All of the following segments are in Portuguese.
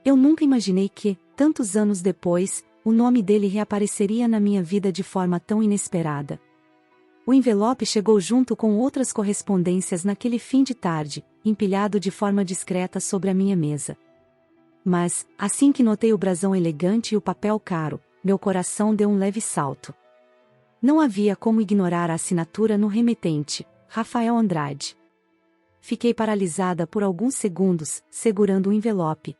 Eu nunca imaginei que, tantos anos depois, o nome dele reapareceria na minha vida de forma tão inesperada. O envelope chegou junto com outras correspondências naquele fim de tarde, empilhado de forma discreta sobre a minha mesa. Mas, assim que notei o brasão elegante e o papel caro, meu coração deu um leve salto. Não havia como ignorar a assinatura no remetente, Rafael Andrade. Fiquei paralisada por alguns segundos, segurando o envelope.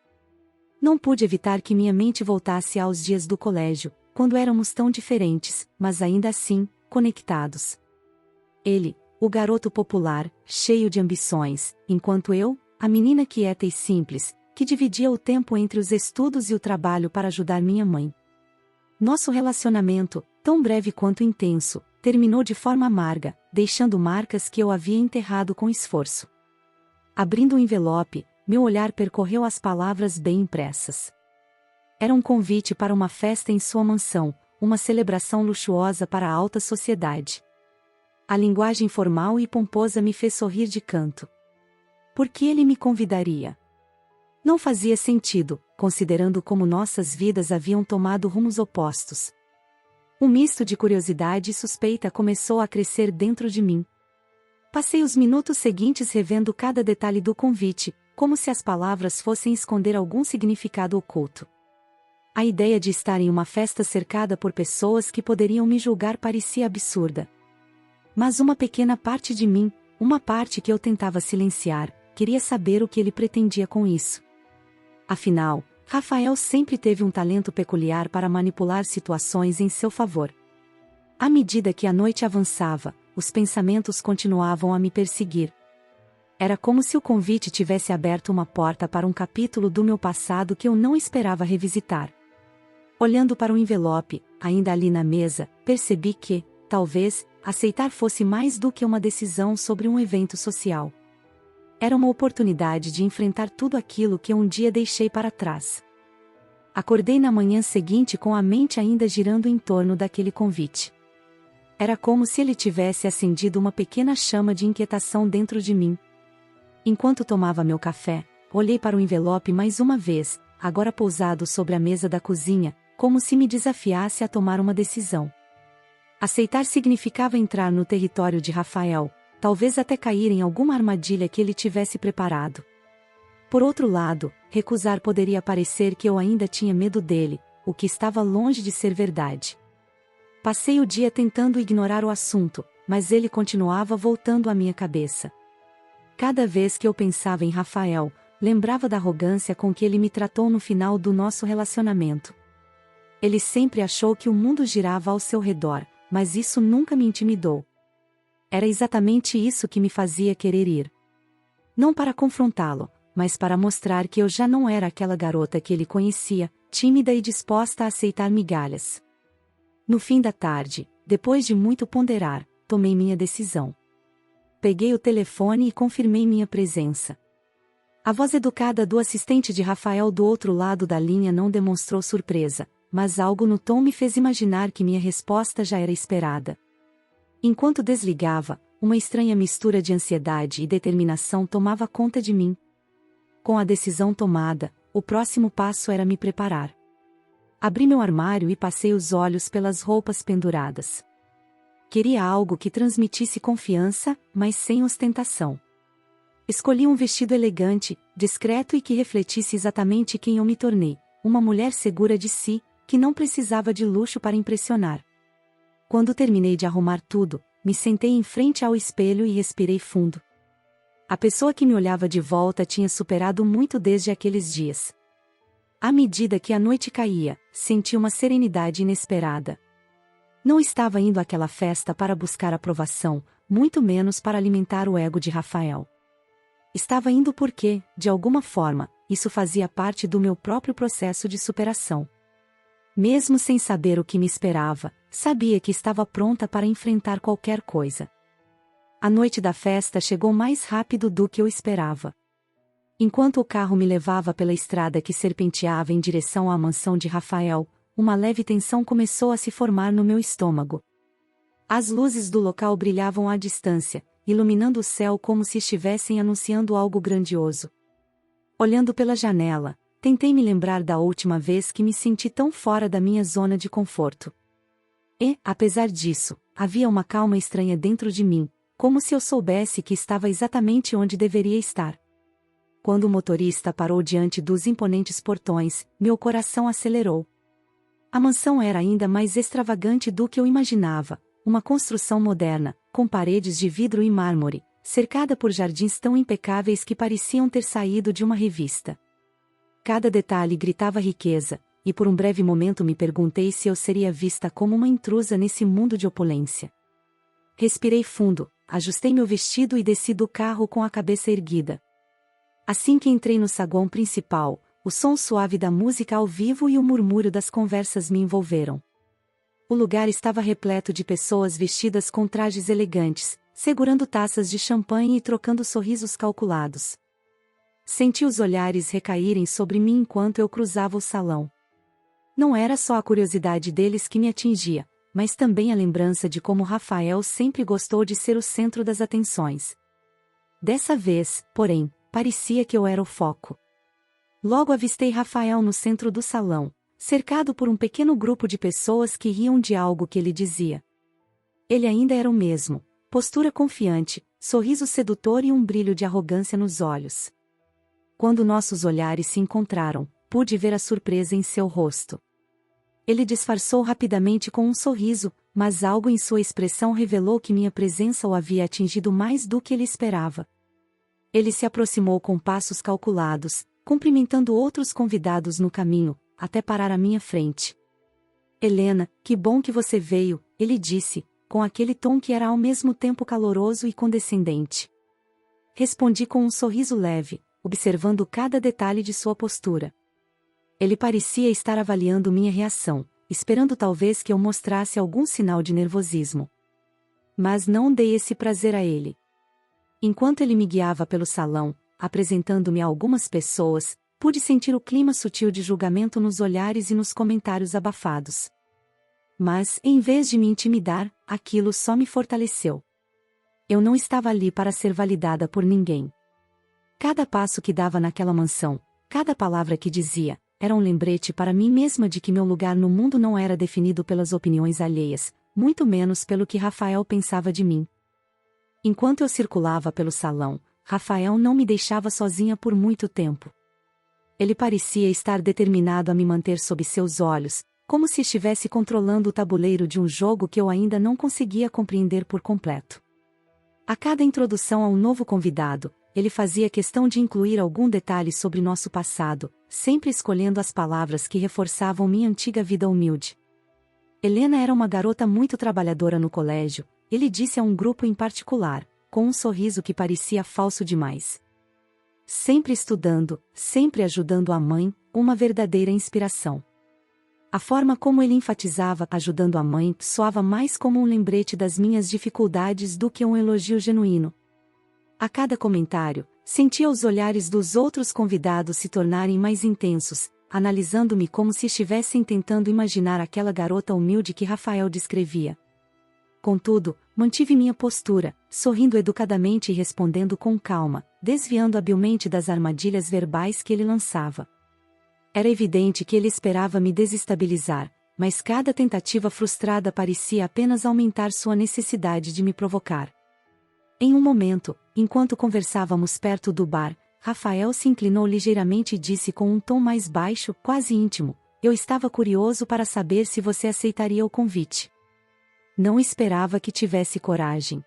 Não pude evitar que minha mente voltasse aos dias do colégio, quando éramos tão diferentes, mas ainda assim, conectados. Ele, o garoto popular, cheio de ambições, enquanto eu, a menina quieta e simples, que dividia o tempo entre os estudos e o trabalho para ajudar minha mãe. Nosso relacionamento, tão breve quanto intenso, terminou de forma amarga, deixando marcas que eu havia enterrado com esforço. Abrindo o envelope, meu olhar percorreu as palavras bem impressas. Era um convite para uma festa em sua mansão, uma celebração luxuosa para a alta sociedade. A linguagem formal e pomposa me fez sorrir de canto. Por que ele me convidaria? Não fazia sentido, considerando como nossas vidas haviam tomado rumos opostos. Um misto de curiosidade e suspeita começou a crescer dentro de mim. Passei os minutos seguintes revendo cada detalhe do convite, como se as palavras fossem esconder algum significado oculto. A ideia de estar em uma festa cercada por pessoas que poderiam me julgar parecia absurda. Mas uma pequena parte de mim, uma parte que eu tentava silenciar, queria saber o que ele pretendia com isso. Afinal, Rafael sempre teve um talento peculiar para manipular situações em seu favor. À medida que a noite avançava, os pensamentos continuavam a me perseguir. Era como se o convite tivesse aberto uma porta para um capítulo do meu passado que eu não esperava revisitar. Olhando para o envelope, ainda ali na mesa, percebi que, talvez, aceitar fosse mais do que uma decisão sobre um evento social. Era uma oportunidade de enfrentar tudo aquilo que eu um dia deixei para trás. Acordei na manhã seguinte com a mente ainda girando em torno daquele convite. Era como se ele tivesse acendido uma pequena chama de inquietação dentro de mim. Enquanto tomava meu café, olhei para o envelope mais uma vez, agora pousado sobre a mesa da cozinha, como se me desafiasse a tomar uma decisão. Aceitar significava entrar no território de Rafael, talvez até cair em alguma armadilha que ele tivesse preparado. Por outro lado, recusar poderia parecer que eu ainda tinha medo dele, o que estava longe de ser verdade. Passei o dia tentando ignorar o assunto, mas ele continuava voltando à minha cabeça. Cada vez que eu pensava em Rafael, lembrava da arrogância com que ele me tratou no final do nosso relacionamento. Ele sempre achou que o mundo girava ao seu redor, mas isso nunca me intimidou. Era exatamente isso que me fazia querer ir. Não para confrontá-lo, mas para mostrar que eu já não era aquela garota que ele conhecia, tímida e disposta a aceitar migalhas. No fim da tarde, depois de muito ponderar, tomei minha decisão. Peguei o telefone e confirmei minha presença. A voz educada do assistente de Rafael do outro lado da linha não demonstrou surpresa, mas algo no tom me fez imaginar que minha resposta já era esperada. Enquanto desligava, uma estranha mistura de ansiedade e determinação tomava conta de mim. Com a decisão tomada, o próximo passo era me preparar. Abri meu armário e passei os olhos pelas roupas penduradas. Queria algo que transmitisse confiança, mas sem ostentação. Escolhi um vestido elegante, discreto e que refletisse exatamente quem eu me tornei, uma mulher segura de si, que não precisava de luxo para impressionar. Quando terminei de arrumar tudo, me sentei em frente ao espelho e respirei fundo. A pessoa que me olhava de volta tinha superado muito desde aqueles dias. À medida que a noite caía, senti uma serenidade inesperada. Não estava indo àquela festa para buscar aprovação, muito menos para alimentar o ego de Rafael. Estava indo porque, de alguma forma, isso fazia parte do meu próprio processo de superação. Mesmo sem saber o que me esperava, sabia que estava pronta para enfrentar qualquer coisa. A noite da festa chegou mais rápido do que eu esperava. Enquanto o carro me levava pela estrada que serpenteava em direção à mansão de Rafael, uma leve tensão começou a se formar no meu estômago. As luzes do local brilhavam à distância, iluminando o céu como se estivessem anunciando algo grandioso. Olhando pela janela, tentei me lembrar da última vez que me senti tão fora da minha zona de conforto. E, apesar disso, havia uma calma estranha dentro de mim, como se eu soubesse que estava exatamente onde deveria estar. Quando o motorista parou diante dos imponentes portões, meu coração acelerou. A mansão era ainda mais extravagante do que eu imaginava, uma construção moderna, com paredes de vidro e mármore, cercada por jardins tão impecáveis que pareciam ter saído de uma revista. Cada detalhe gritava riqueza, e por um breve momento me perguntei se eu seria vista como uma intrusa nesse mundo de opulência. Respirei fundo, ajustei meu vestido e desci do carro com a cabeça erguida. Assim que entrei no saguão principal, o som suave da música ao vivo e o murmúrio das conversas me envolveram. O lugar estava repleto de pessoas vestidas com trajes elegantes, segurando taças de champanhe e trocando sorrisos calculados. Senti os olhares recaírem sobre mim enquanto eu cruzava o salão. Não era só a curiosidade deles que me atingia, mas também a lembrança de como Rafael sempre gostou de ser o centro das atenções. Dessa vez, porém, parecia que eu era o foco. Logo avistei Rafael no centro do salão, cercado por um pequeno grupo de pessoas que riam de algo que ele dizia. Ele ainda era o mesmo, postura confiante, sorriso sedutor e um brilho de arrogância nos olhos. Quando nossos olhares se encontraram, pude ver a surpresa em seu rosto. Ele disfarçou rapidamente com um sorriso, mas algo em sua expressão revelou que minha presença o havia atingido mais do que ele esperava. Ele se aproximou com passos calculados, cumprimentando outros convidados no caminho, até parar à minha frente. Helena, que bom que você veio, ele disse, com aquele tom que era ao mesmo tempo caloroso e condescendente. Respondi com um sorriso leve, observando cada detalhe de sua postura. Ele parecia estar avaliando minha reação, esperando talvez que eu mostrasse algum sinal de nervosismo. Mas não dei esse prazer a ele. Enquanto ele me guiava pelo salão, apresentando-me a algumas pessoas, pude sentir o clima sutil de julgamento nos olhares e nos comentários abafados. Mas, em vez de me intimidar, aquilo só me fortaleceu. Eu não estava ali para ser validada por ninguém. Cada passo que dava naquela mansão, cada palavra que dizia, era um lembrete para mim mesma de que meu lugar no mundo não era definido pelas opiniões alheias, muito menos pelo que Rafael pensava de mim. Enquanto eu circulava pelo salão, Rafael não me deixava sozinha por muito tempo. Ele parecia estar determinado a me manter sob seus olhos, como se estivesse controlando o tabuleiro de um jogo que eu ainda não conseguia compreender por completo. A cada introdução a um novo convidado, ele fazia questão de incluir algum detalhe sobre nosso passado, sempre escolhendo as palavras que reforçavam minha antiga vida humilde. Helena era uma garota muito trabalhadora no colégio, ele disse a um grupo em particular, com um sorriso que parecia falso demais. Sempre estudando, sempre ajudando a mãe, uma verdadeira inspiração. A forma como ele enfatizava ajudando a mãe soava mais como um lembrete das minhas dificuldades do que um elogio genuíno. A cada comentário, sentia os olhares dos outros convidados se tornarem mais intensos, analisando-me como se estivessem tentando imaginar aquela garota humilde que Rafael descrevia. Contudo, mantive minha postura, sorrindo educadamente e respondendo com calma, desviando habilmente das armadilhas verbais que ele lançava. Era evidente que ele esperava me desestabilizar, mas cada tentativa frustrada parecia apenas aumentar sua necessidade de me provocar. Em um momento, enquanto conversávamos perto do bar, Rafael se inclinou ligeiramente e disse com um tom mais baixo, quase íntimo: "Eu estava curioso para saber se você aceitaria o convite." Não esperava que tivesse coragem.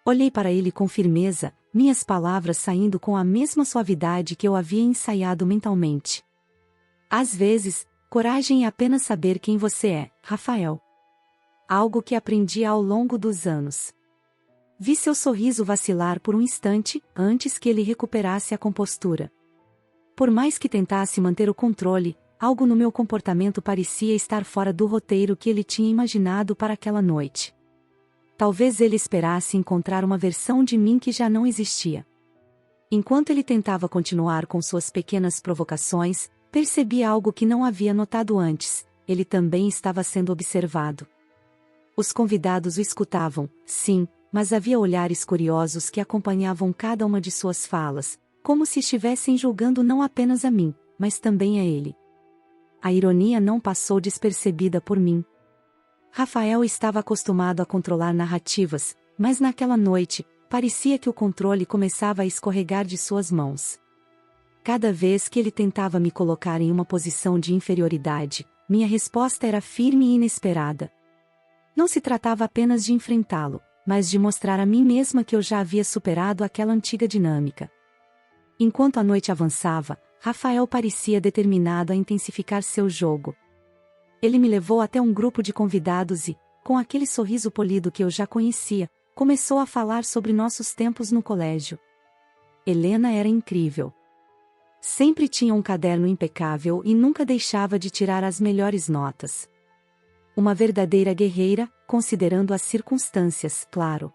Olhei para ele com firmeza, minhas palavras saindo com a mesma suavidade que eu havia ensaiado mentalmente. Às vezes, coragem é apenas saber quem você é, Rafael. Algo que aprendi ao longo dos anos. Vi seu sorriso vacilar por um instante, antes que ele recuperasse a compostura. Por mais que tentasse manter o controle, algo no meu comportamento parecia estar fora do roteiro que ele tinha imaginado para aquela noite. Talvez ele esperasse encontrar uma versão de mim que já não existia. Enquanto ele tentava continuar com suas pequenas provocações, percebi algo que não havia notado antes: ele também estava sendo observado. Os convidados o escutavam, sim, mas havia olhares curiosos que acompanhavam cada uma de suas falas, como se estivessem julgando não apenas a mim, mas também a ele. A ironia não passou despercebida por mim. Rafael estava acostumado a controlar narrativas, mas naquela noite, parecia que o controle começava a escorregar de suas mãos. Cada vez que ele tentava me colocar em uma posição de inferioridade, minha resposta era firme e inesperada. Não se tratava apenas de enfrentá-lo, mas de mostrar a mim mesma que eu já havia superado aquela antiga dinâmica. Enquanto a noite avançava, Rafael parecia determinado a intensificar seu jogo. Ele me levou até um grupo de convidados e, com aquele sorriso polido que eu já conhecia, começou a falar sobre nossos tempos no colégio. Helena era incrível. Sempre tinha um caderno impecável e nunca deixava de tirar as melhores notas. Uma verdadeira guerreira, considerando as circunstâncias, claro.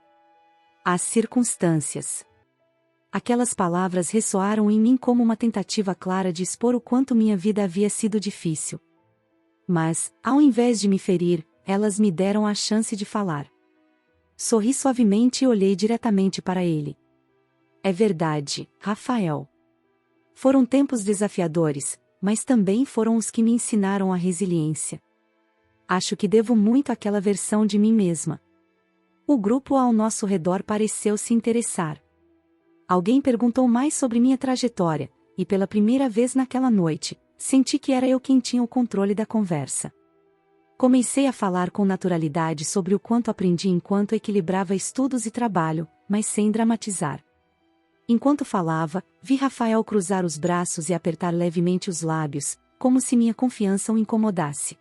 As circunstâncias. Aquelas palavras ressoaram em mim como uma tentativa clara de expor o quanto minha vida havia sido difícil. Mas, ao invés de me ferir, elas me deram a chance de falar. Sorri suavemente e olhei diretamente para ele. É verdade, Rafael. Foram tempos desafiadores, mas também foram os que me ensinaram a resiliência. Acho que devo muito àquela versão de mim mesma. O grupo ao nosso redor pareceu se interessar. Alguém perguntou mais sobre minha trajetória, e pela primeira vez naquela noite, senti que era eu quem tinha o controle da conversa. Comecei a falar com naturalidade sobre o quanto aprendi enquanto equilibrava estudos e trabalho, mas sem dramatizar. Enquanto falava, vi Rafael cruzar os braços e apertar levemente os lábios, como se minha confiança o incomodasse.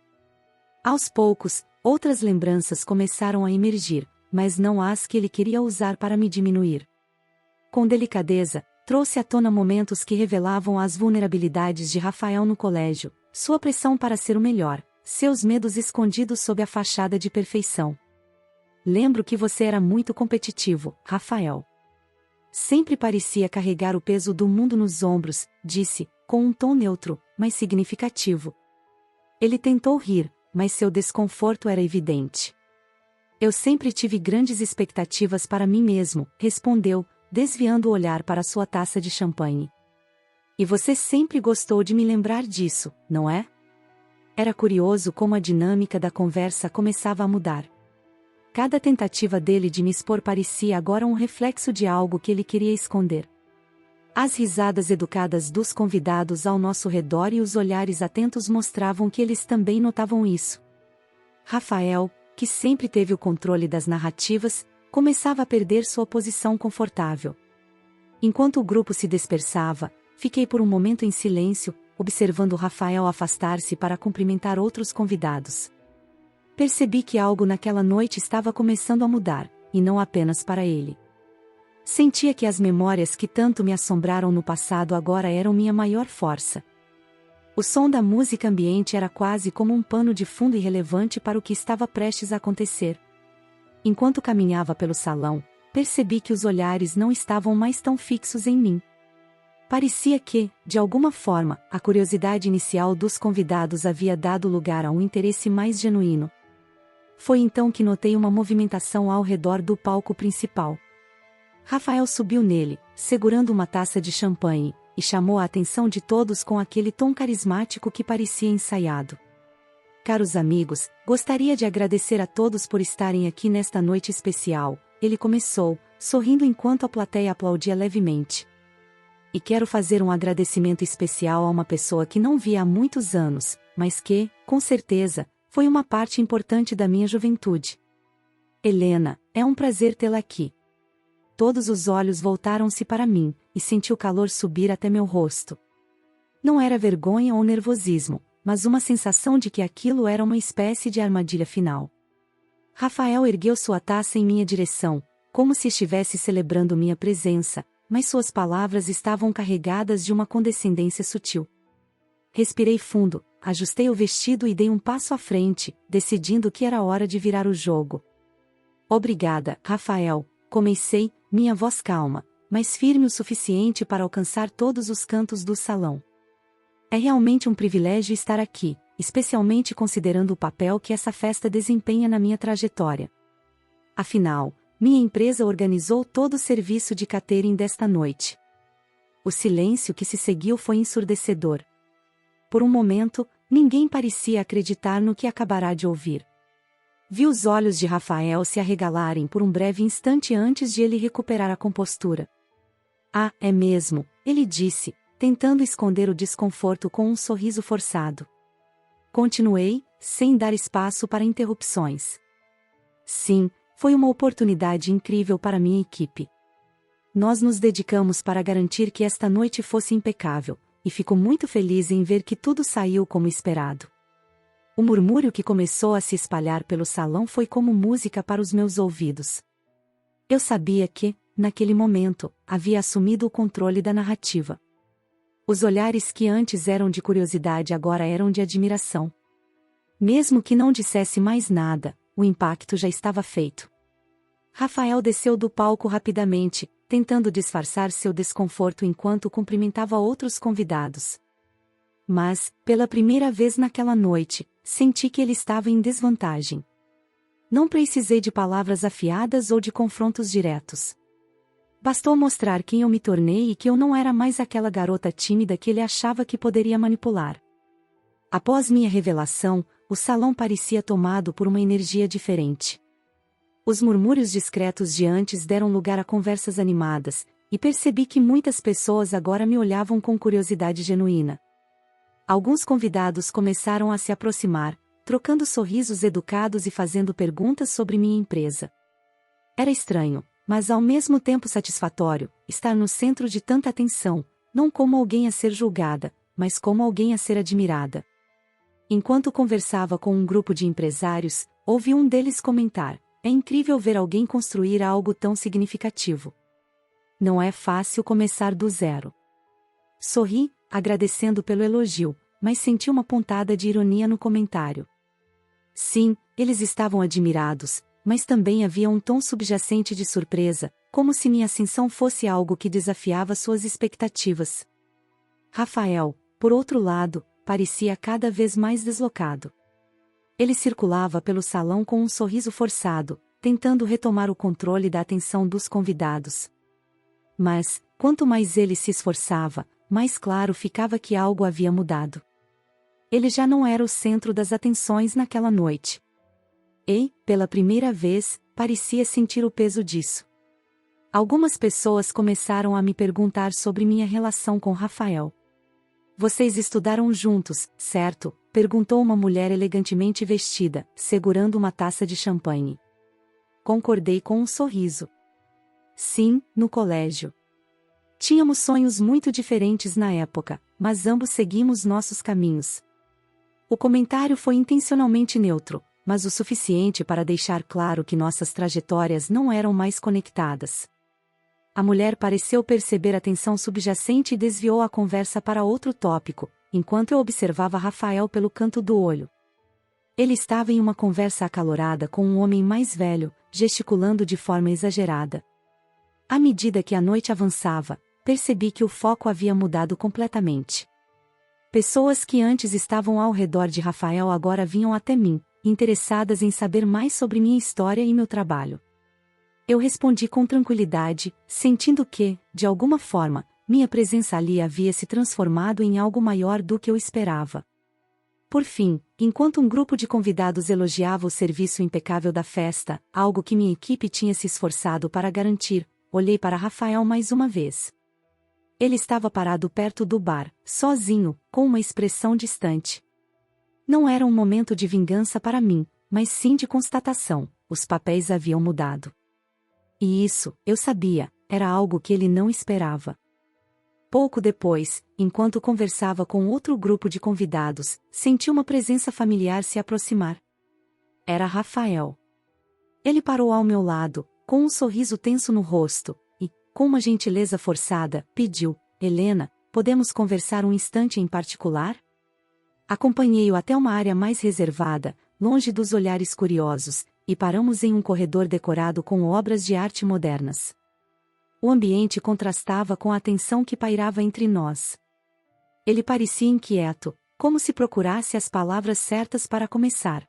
Aos poucos, outras lembranças começaram a emergir, mas não as que ele queria usar para me diminuir. Com delicadeza, trouxe à tona momentos que revelavam as vulnerabilidades de Rafael no colégio, sua pressão para ser o melhor, seus medos escondidos sob a fachada de perfeição. Lembro que você era muito competitivo, Rafael. Sempre parecia carregar o peso do mundo nos ombros, disse, com um tom neutro, mas significativo. Ele tentou rir, mas seu desconforto era evidente. Eu sempre tive grandes expectativas para mim mesmo, respondeu, desviando o olhar para sua taça de champanhe. E você sempre gostou de me lembrar disso, não é? Era curioso como a dinâmica da conversa começava a mudar. Cada tentativa dele de me expor parecia agora um reflexo de algo que ele queria esconder. As risadas educadas dos convidados ao nosso redor e os olhares atentos mostravam que eles também notavam isso. Rafael, que sempre teve o controle das narrativas, começava a perder sua posição confortável. Enquanto o grupo se dispersava, fiquei por um momento em silêncio, observando Rafael afastar-se para cumprimentar outros convidados. Percebi que algo naquela noite estava começando a mudar, e não apenas para ele. Sentia que as memórias que tanto me assombraram no passado agora eram minha maior força. O som da música ambiente era quase como um pano de fundo irrelevante para o que estava prestes a acontecer. Enquanto caminhava pelo salão, percebi que os olhares não estavam mais tão fixos em mim. Parecia que, de alguma forma, a curiosidade inicial dos convidados havia dado lugar a um interesse mais genuíno. Foi então que notei uma movimentação ao redor do palco principal. Rafael subiu nele, segurando uma taça de champanhe, e chamou a atenção de todos com aquele tom carismático que parecia ensaiado. Caros amigos, gostaria de agradecer a todos por estarem aqui nesta noite especial, ele começou, sorrindo enquanto a plateia aplaudia levemente. E quero fazer um agradecimento especial a uma pessoa que não via há muitos anos, mas que, com certeza, foi uma parte importante da minha juventude. Helena, é um prazer tê-la aqui. Todos os olhos voltaram-se para mim, e senti o calor subir até meu rosto. Não era vergonha ou nervosismo, mas uma sensação de que aquilo era uma espécie de armadilha final. Rafael ergueu sua taça em minha direção, como se estivesse celebrando minha presença, mas suas palavras estavam carregadas de uma condescendência sutil. Respirei fundo, ajustei o vestido e dei um passo à frente, decidindo que era hora de virar o jogo. Obrigada, Rafael, comecei, minha voz calma, mas firme o suficiente para alcançar todos os cantos do salão. É realmente um privilégio estar aqui, especialmente considerando o papel que essa festa desempenha na minha trajetória. Afinal, minha empresa organizou todo o serviço de catering desta noite. O silêncio que se seguiu foi ensurdecedor. Por um momento, ninguém parecia acreditar no que acabará de ouvir. Vi os olhos de Rafael se arregalarem por um breve instante antes de ele recuperar a compostura. Ah, é mesmo, ele disse, tentando esconder o desconforto com um sorriso forçado. Continuei, sem dar espaço para interrupções. Sim, foi uma oportunidade incrível para minha equipe. Nós nos dedicamos para garantir que esta noite fosse impecável, e fico muito feliz em ver que tudo saiu como esperado. O murmúrio que começou a se espalhar pelo salão foi como música para os meus ouvidos. Eu sabia que, naquele momento, havia assumido o controle da narrativa. Os olhares que antes eram de curiosidade agora eram de admiração. Mesmo que não dissesse mais nada, o impacto já estava feito. Rafael desceu do palco rapidamente, tentando disfarçar seu desconforto enquanto cumprimentava outros convidados. Mas, pela primeira vez naquela noite, senti que ele estava em desvantagem. Não precisei de palavras afiadas ou de confrontos diretos. Bastou mostrar quem eu me tornei e que eu não era mais aquela garota tímida que ele achava que poderia manipular. Após minha revelação, o salão parecia tomado por uma energia diferente. Os murmúrios discretos de antes deram lugar a conversas animadas, e percebi que muitas pessoas agora me olhavam com curiosidade genuína. Alguns convidados começaram a se aproximar, trocando sorrisos educados e fazendo perguntas sobre minha empresa. Era estranho, mas ao mesmo tempo satisfatório, estar no centro de tanta atenção, não como alguém a ser julgada, mas como alguém a ser admirada. Enquanto conversava com um grupo de empresários, ouvi um deles comentar: "É incrível ver alguém construir algo tão significativo. Não é fácil começar do zero." Sorri, agradecendo pelo elogio, mas senti uma pontada de ironia no comentário. Sim, eles estavam admirados, mas também havia um tom subjacente de surpresa, como se minha ascensão fosse algo que desafiava suas expectativas. Rafael, por outro lado, parecia cada vez mais deslocado. Ele circulava pelo salão com um sorriso forçado, tentando retomar o controle da atenção dos convidados. Mas, quanto mais ele se esforçava, mais claro ficava que algo havia mudado. Ele já não era o centro das atenções naquela noite. E, pela primeira vez, parecia sentir o peso disso. Algumas pessoas começaram a me perguntar sobre minha relação com Rafael. "Vocês estudaram juntos, certo?", perguntou uma mulher elegantemente vestida, segurando uma taça de champanhe. Concordei com um sorriso. Sim, no colégio. Tínhamos sonhos muito diferentes na época, mas ambos seguimos nossos caminhos. O comentário foi intencionalmente neutro, mas o suficiente para deixar claro que nossas trajetórias não eram mais conectadas. A mulher pareceu perceber a tensão subjacente e desviou a conversa para outro tópico, enquanto eu observava Rafael pelo canto do olho. Ele estava em uma conversa acalorada com um homem mais velho, gesticulando de forma exagerada. À medida que a noite avançava, percebi que o foco havia mudado completamente. Pessoas que antes estavam ao redor de Rafael agora vinham até mim, interessadas em saber mais sobre minha história e meu trabalho. Eu respondi com tranquilidade, sentindo que, de alguma forma, minha presença ali havia se transformado em algo maior do que eu esperava. Por fim, enquanto um grupo de convidados elogiava o serviço impecável da festa, algo que minha equipe tinha se esforçado para garantir, olhei para Rafael mais uma vez. Ele estava parado perto do bar, sozinho, com uma expressão distante. Não era um momento de vingança para mim, mas sim de constatação: os papéis haviam mudado. E isso, eu sabia, era algo que ele não esperava. Pouco depois, enquanto conversava com outro grupo de convidados, senti uma presença familiar se aproximar. Era Rafael. Ele parou ao meu lado, com um sorriso tenso no rosto, e, com uma gentileza forçada, pediu: "Helena, podemos conversar um instante em particular?" Acompanhei-o até uma área mais reservada, longe dos olhares curiosos, e paramos em um corredor decorado com obras de arte modernas. O ambiente contrastava com a tensão que pairava entre nós. Ele parecia inquieto, como se procurasse as palavras certas para começar.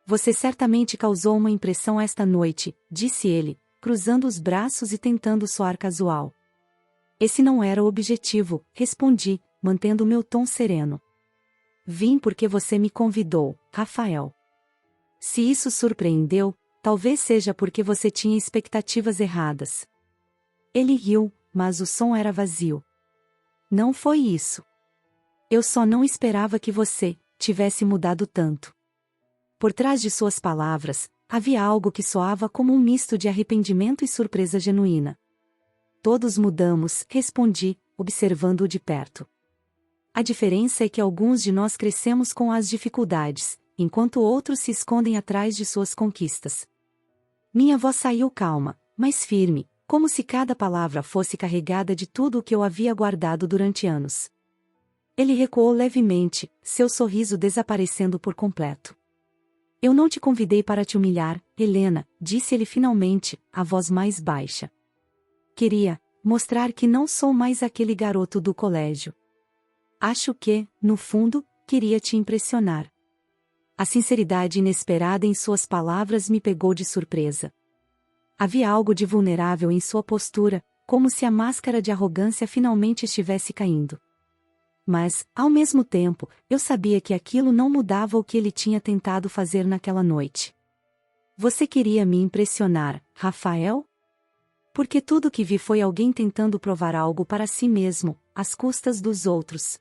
"Você certamente causou uma impressão esta noite", disse ele, cruzando os braços e tentando soar casual. "Esse não era o objetivo", respondi, mantendo meu tom sereno. Vim porque você me convidou, Rafael. Se isso surpreendeu, talvez seja porque você tinha expectativas erradas. Ele riu, mas o som era vazio. Não foi isso. Eu só não esperava que você tivesse mudado tanto. Por trás de suas palavras, havia algo que soava como um misto de arrependimento e surpresa genuína. Todos mudamos, respondi, observando-o de perto. A diferença é que alguns de nós crescemos com as dificuldades, enquanto outros se escondem atrás de suas conquistas. Minha voz saiu calma, mas firme, como se cada palavra fosse carregada de tudo o que eu havia guardado durante anos. Ele recuou levemente, seu sorriso desaparecendo por completo. Eu não te convidei para te humilhar, Helena, disse ele finalmente, a voz mais baixa. Queria mostrar que não sou mais aquele garoto do colégio. Acho que, no fundo, queria te impressionar. A sinceridade inesperada em suas palavras me pegou de surpresa. Havia algo de vulnerável em sua postura, como se a máscara de arrogância finalmente estivesse caindo. Mas, ao mesmo tempo, eu sabia que aquilo não mudava o que ele tinha tentado fazer naquela noite. Você queria me impressionar, Rafael? Porque tudo que vi foi alguém tentando provar algo para si mesmo, às custas dos outros.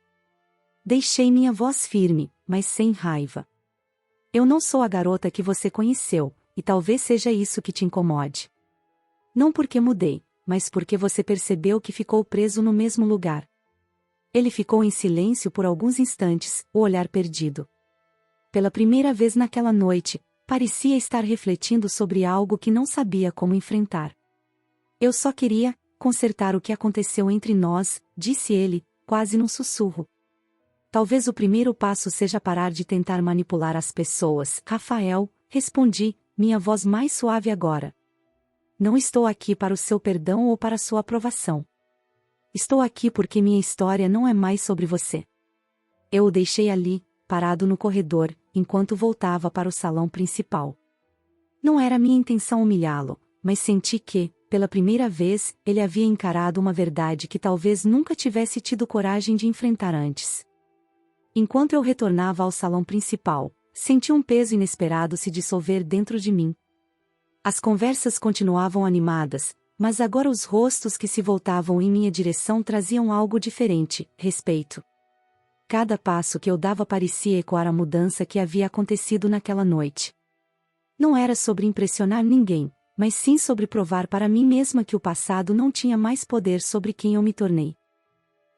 Deixei minha voz firme, mas sem raiva. Eu não sou a garota que você conheceu, e talvez seja isso que te incomode. Não porque mudei, mas porque você percebeu que ficou preso no mesmo lugar. Ele ficou em silêncio por alguns instantes, o olhar perdido. Pela primeira vez naquela noite, parecia estar refletindo sobre algo que não sabia como enfrentar. Eu só queria consertar o que aconteceu entre nós, disse ele, quase num sussurro. Talvez o primeiro passo seja parar de tentar manipular as pessoas, Rafael, respondi, minha voz mais suave agora. Não estou aqui para o seu perdão ou para sua aprovação. Estou aqui porque minha história não é mais sobre você. Eu o deixei ali, parado no corredor, enquanto voltava para o salão principal. Não era minha intenção humilhá-lo, mas senti que, pela primeira vez, ele havia encarado uma verdade que talvez nunca tivesse tido coragem de enfrentar antes. Enquanto eu retornava ao salão principal, senti um peso inesperado se dissolver dentro de mim. As conversas continuavam animadas, mas agora os rostos que se voltavam em minha direção traziam algo diferente, respeito. Cada passo que eu dava parecia ecoar a mudança que havia acontecido naquela noite. Não era sobre impressionar ninguém, mas sim sobre provar para mim mesma que o passado não tinha mais poder sobre quem eu me tornei.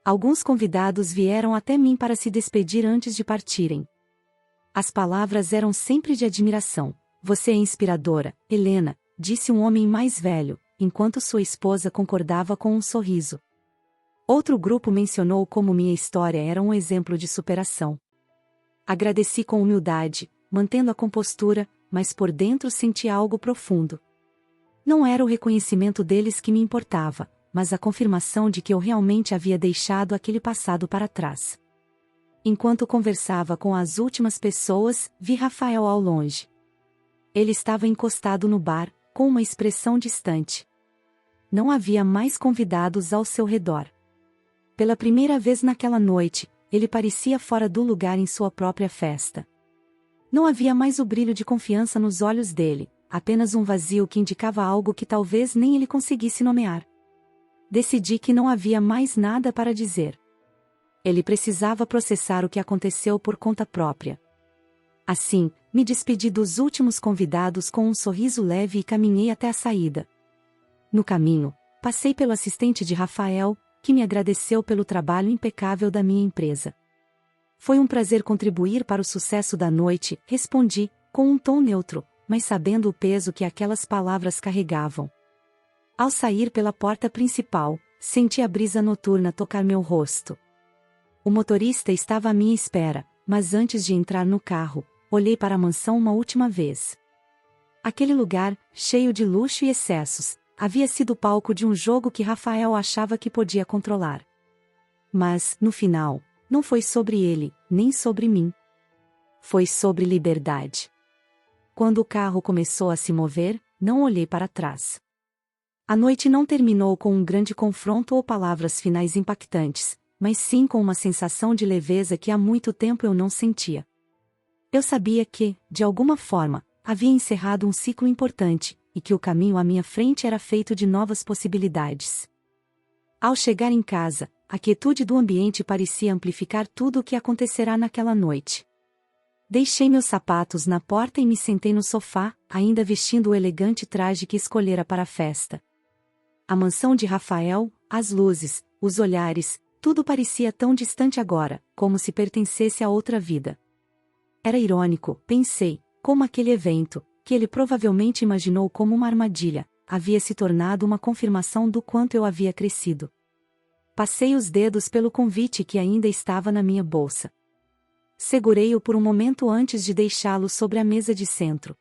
Alguns convidados vieram até mim para se despedir antes de partirem. As palavras eram sempre de admiração. Você é inspiradora, Helena, disse um homem mais velho, enquanto sua esposa concordava com um sorriso. Outro grupo mencionou como minha história era um exemplo de superação. Agradeci com humildade, mantendo a compostura, mas por dentro senti algo profundo. Não era o reconhecimento deles que me importava, mas a confirmação de que eu realmente havia deixado aquele passado para trás. Enquanto conversava com as últimas pessoas, vi Rafael ao longe. Ele estava encostado no bar, com uma expressão distante. Não havia mais convidados ao seu redor. Pela primeira vez naquela noite, ele parecia fora do lugar em sua própria festa. Não havia mais o brilho de confiança nos olhos dele, apenas um vazio que indicava algo que talvez nem ele conseguisse nomear. Decidi que não havia mais nada para dizer. Ele precisava processar o que aconteceu por conta própria. Assim, me despedi dos últimos convidados com um sorriso leve e caminhei até a saída. No caminho, passei pelo assistente de Rafael, que me agradeceu pelo trabalho impecável da minha empresa. Foi um prazer contribuir para o sucesso da noite, respondi, com um tom neutro, mas sabendo o peso que aquelas palavras carregavam. Ao sair pela porta principal, senti a brisa noturna tocar meu rosto. O motorista estava à minha espera, mas antes de entrar no carro, olhei para a mansão uma última vez. Aquele lugar, cheio de luxo e excessos, havia sido palco de um jogo que Rafael achava que podia controlar. Mas, no final, não foi sobre ele, nem sobre mim. Foi sobre liberdade. Quando o carro começou a se mover, não olhei para trás. A noite não terminou com um grande confronto ou palavras finais impactantes, mas sim com uma sensação de leveza que há muito tempo eu não sentia. Eu sabia que, de alguma forma, havia encerrado um ciclo importante, e que o caminho à minha frente era feito de novas possibilidades. Ao chegar em casa, a quietude do ambiente parecia amplificar tudo o que acontecerá naquela noite. Deixei meus sapatos na porta e me sentei no sofá, ainda vestindo o elegante traje que escolhera para a festa. A mansão de Rafael, as luzes, os olhares, tudo parecia tão distante agora, como se pertencesse a outra vida. Era irônico, pensei, como aquele evento, que ele provavelmente imaginou como uma armadilha, havia se tornado uma confirmação do quanto eu havia crescido. Passei os dedos pelo convite que ainda estava na minha bolsa. Segurei-o por um momento antes de deixá-lo sobre a mesa de centro.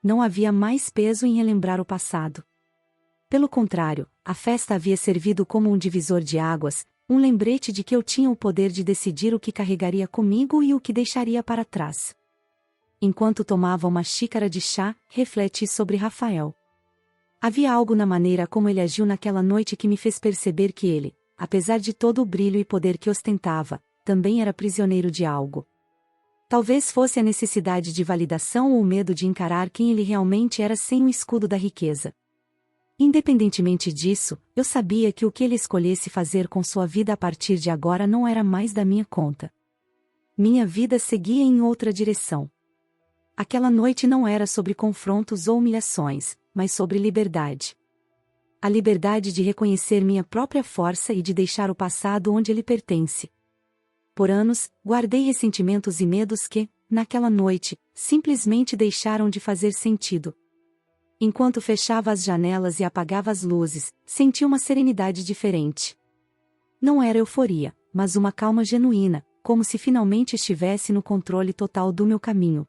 Não havia mais peso em relembrar o passado. Pelo contrário, a festa havia servido como um divisor de águas, um lembrete de que eu tinha o poder de decidir o que carregaria comigo e o que deixaria para trás. Enquanto tomava uma xícara de chá, refleti sobre Rafael. Havia algo na maneira como ele agiu naquela noite que me fez perceber que ele, apesar de todo o brilho e poder que ostentava, também era prisioneiro de algo. Talvez fosse a necessidade de validação ou o medo de encarar quem ele realmente era sem o escudo da riqueza. Independentemente disso, eu sabia que o que ele escolhesse fazer com sua vida a partir de agora não era mais da minha conta. Minha vida seguia em outra direção. Aquela noite não era sobre confrontos ou humilhações, mas sobre liberdade. A liberdade de reconhecer minha própria força e de deixar o passado onde ele pertence. Por anos, guardei ressentimentos e medos que, naquela noite, simplesmente deixaram de fazer sentido. Enquanto fechava as janelas e apagava as luzes, senti uma serenidade diferente. Não era euforia, mas uma calma genuína, como se finalmente estivesse no controle total do meu caminho.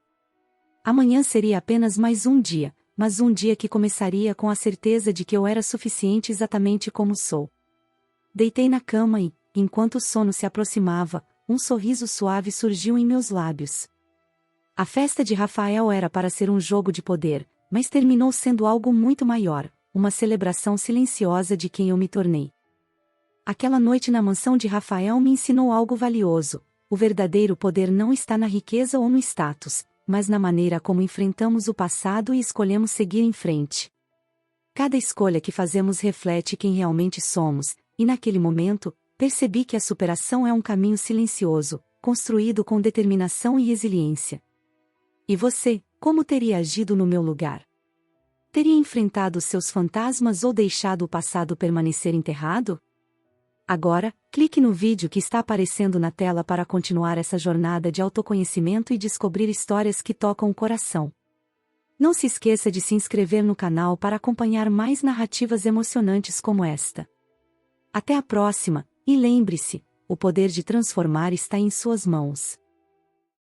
Amanhã seria apenas mais um dia, mas um dia que começaria com a certeza de que eu era suficiente exatamente como sou. Deitei na cama e, enquanto o sono se aproximava, um sorriso suave surgiu em meus lábios. A festa de Rafael era para ser um jogo de poder, mas terminou sendo algo muito maior, uma celebração silenciosa de quem eu me tornei. Aquela noite na mansão de Rafael me ensinou algo valioso: o verdadeiro poder não está na riqueza ou no status, mas na maneira como enfrentamos o passado e escolhemos seguir em frente. Cada escolha que fazemos reflete quem realmente somos, e naquele momento, percebi que a superação é um caminho silencioso, construído com determinação e resiliência. E você, como teria agido no meu lugar? Teria enfrentado seus fantasmas ou deixado o passado permanecer enterrado? Agora, clique no vídeo que está aparecendo na tela para continuar essa jornada de autoconhecimento e descobrir histórias que tocam o coração. Não se esqueça de se inscrever no canal para acompanhar mais narrativas emocionantes como esta. Até a próxima, e lembre-se, o poder de transformar está em suas mãos.